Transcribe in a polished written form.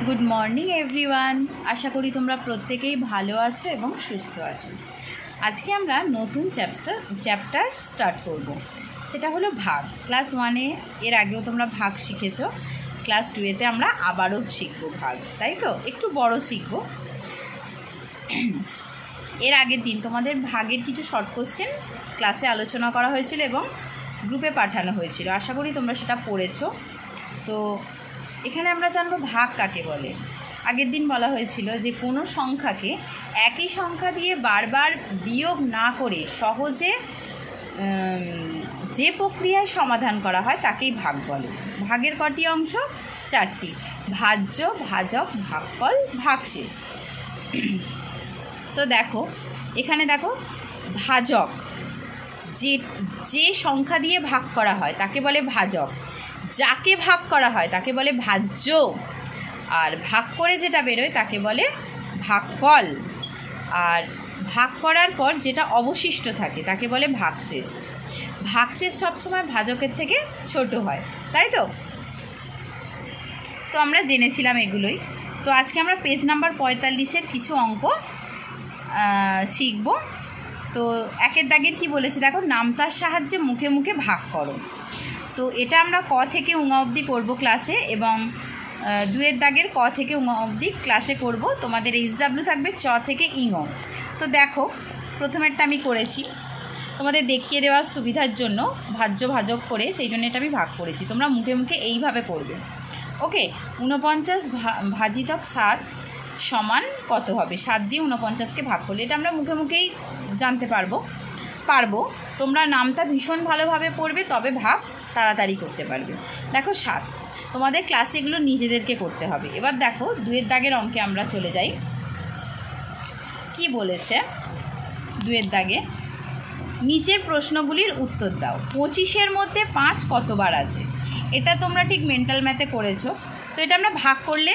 Good morning everyone. আশা করি তোমরা প্রত্যেকেই ভালো আছো এবং সুস্থ আছো। আজকে আমরা নতুন চ্যাপ্টার স্টার্ট করব। সেটা হলো ভাগ। ক্লাস 1-এ এর আগেও তোমরা ভাগ শিখেছো, ক্লাস 2-এতে আমরা আবারও শিখব ভাগ, তাই তো? একটু বড় শিখব। এর আগের দিন তোমাদের ভাগের কিছু শর্ট কোশ্চেন ক্লাসে আলোচনা করা হয়েছিল এবং গ্রুপে পাঠানো হয়েছিল। আশা করি তোমরা সেটা পড়েছো। তো এখানে আমরা জানবো ভাগ কাকে বলে। আগের দিন বলা হয়েছিল যে কোনো সংখ্যাকে একই সংখ্যা দিয়ে বারবার বিয়োগ না করে সহজে যে প্রক্রিয়ায় সমাধান করা হয় তাকেই ভাগ বলে। ভাগের কটি অংশ? 4টি: ভাজ্য, ভাজক, ভাগফল, ভাগশেষ। তো দেখো এখানে দেখো, ভাজক যে সংখ্যা দিয়ে ভাগ করা হয় তাকে বলে ভাজক, যাকে ভাগ করা হয় তাকে বলে ভাজ্য, আর ভাগ করে যেটা বেরোয় তাকে বলে ভাগফল, আর ভাগ করার পর যেটা অবশিষ্ট থাকে তাকে বলে ভাগশেষ। ভাগশেষ সবসময় ভাজকের থেকে ছোট হয়, তাই তো? তো আমরা জেনেছিলাম এগুলোই। তো আজকে আমরা পেজ নাম্বার 45-এর কিছু অঙ্ক শিখব। তো 1-এর দাগের কি বলেছে দেখো, নামতার সাহায্যে মুখে মুখে ভাগ করো। তো এটা আমরা ক থেকে ঙ অবধি করব ক্লাসে, এবং 2-এর দাগের ক থেকে ঙ অবধি ক্লাসে করব। তোমাদের HW থাকবে চ থেকে ঙ। তো দেখো প্রথমেরটা আমি করেছি তোমাদের দেখিয়ে দেওয়ার সুবিধার জন্য, ভাজ্য ভাজক করে, সেই জন্য এটা আমি ভাগ করেছি। তোমরা মুখে মুখে এইভাবে করবে। ওকে, 49 ভাজিতক 7 সমান কত হবে? 7 দিয়ে 49কে ভাগ করলে এটা আমরা মুখে মুখেই জানতে পারবো। তোমরা নামটা ভীষণ ভালোভাবে পড়বে, তবে ভাগ তাড়াতাড়ি করতে পারবে। দেখো 7, তোমাদের ক্লাসে এগুলো নিজেদেরকে করতে হবে। এবার দেখো 2-এর দাগের অঙ্কে আমরা চলে যাই। কি বলেছে 2-এর দাগে? নিচের প্রশ্নগুলির উত্তর দাও। 25-এর মধ্যে 5 কতবার আছে? এটা তোমরা ঠিক মেন্টাল ম্যাথে করেছো। তো এটা আমরা ভাগ করলে